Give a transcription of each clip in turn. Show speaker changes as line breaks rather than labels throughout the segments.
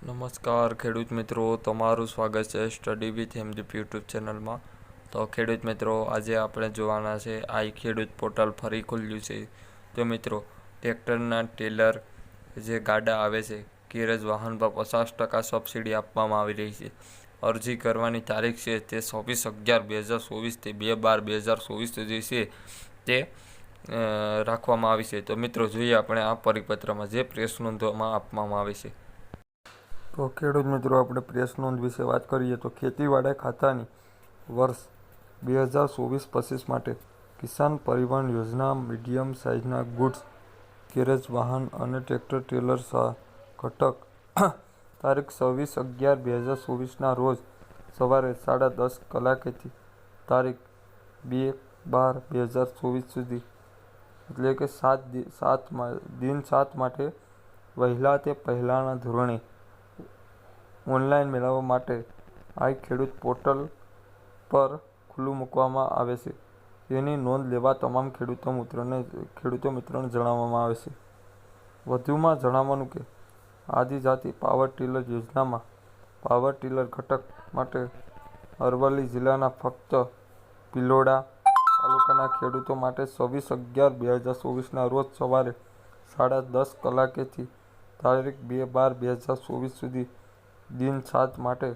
નમસ્કાર ખેડૂત મિત્રો, તમારું સ્વાગત છે સ્ટડી વિથ હેમદીપ યુટ્યુબ ચેનલમાં. તો ખેડૂત મિત્રો, આજે આપણે જોવાના છે આઈ ખેડૂત પોર્ટલ ફરી ખુલ્યું છે. તો મિત્રો, ટ્રેક્ટરના ટેલર જે ગાડા આવે છે ગેરેજ વાહન પર 50% સબસિડી આપવામાં આવી રહી છે. અરજી કરવાની તારીખ છે તે 26/11/2024 થી 2/12/2024 સુધી છે તે રાખવામાં આવી છે. તો મિત્રો, જોઈએ આપણે આ પરિપત્રમાં જે પ્રેસ નોંધોમાં આપવામાં આવે છે. તો ખેડૂત મિત્રો, આપણે પ્રેસ નોંધ વિશે વાત કરીએ તો ખેતીવાડી ખાતાની વર્ષ 2024-25 માટે કિસાન પરિવહન યોજના મીડિયમ સાઇઝના ગુડ્સ ગેરેજ વાહન અને ટ્રેક્ટર ટેલર ઘટક તારીખ 26/11/2024 રોજ સવારે 10:30 કલાકેથી તારીખ 2/12/2024 સુધી એટલે કે 7 માટે વહેલા તે પહેલાના ધોરણે ઓનલાઈન મેળવવા માટે આઈ ખેડૂત પોર્ટલ પર ખુલ્લું મૂકવામાં આવે છે. તેની નોંધ લેવા તમામ ખેડૂતો મિત્રોને જણાવવામાં આવે છે. વધુમાં જણાવવાનું કે આદિજાતિ પાવર ટીલર યોજનામાં પાવર ટીલર ઘટક માટે અરવલ્લી જિલ્લાના ફક્ત ભિલોડા તાલુકાના ખેડૂતો માટે 26/11/2024 રોજ સવારે 10:30 કલાકેથી તારીખ 2/12/2024 સુધી દિન 7 માટે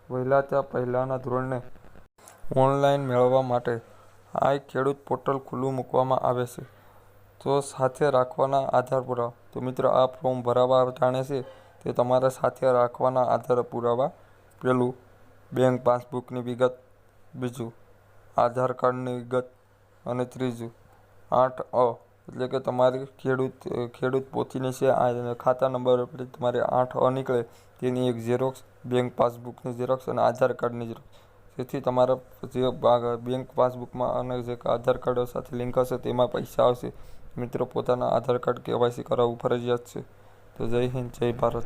વહેલા તે પહેલાના ધોરણે ઓનલાઈન મેળવવા માટે આઈ ખેડૂત પોર્ટલ ખુલ્લું મૂકવામાં આવે છે. તો સાથે રાખવાના આધાર પુરાવા. તો મિત્રો, આ ફોર્મ ભરવા ટાણે છે તે તમારે સાથે રાખવાના આધાર પુરાવા: પહેલું, બેંક પાસબુકની વિગત; બીજું, આધાર કાર્ડની વિગત; અને ત્રીજું, 8A એટલે કે તમારી ખેડૂત પોથીની છે ખાતા નંબર એટલે તમારે 8A નીકળે તેની એક ઝેરોક્ષ, બેંક પાસબુકની ઝેરોક્ષ અને આધાર કાર્ડની ઝેરોક્ષ. તેથી તમારા જે બેંક પાસબુકમાં અને જે આધાર કાર્ડ સાથે લિંક હશે તેમાં પૈસા આવશે. મિત્રો, પોતાના આધાર કાર્ડ KYC કરાવવું ફરજિયાત છે. તો જય હિન્દ, જય ભારત.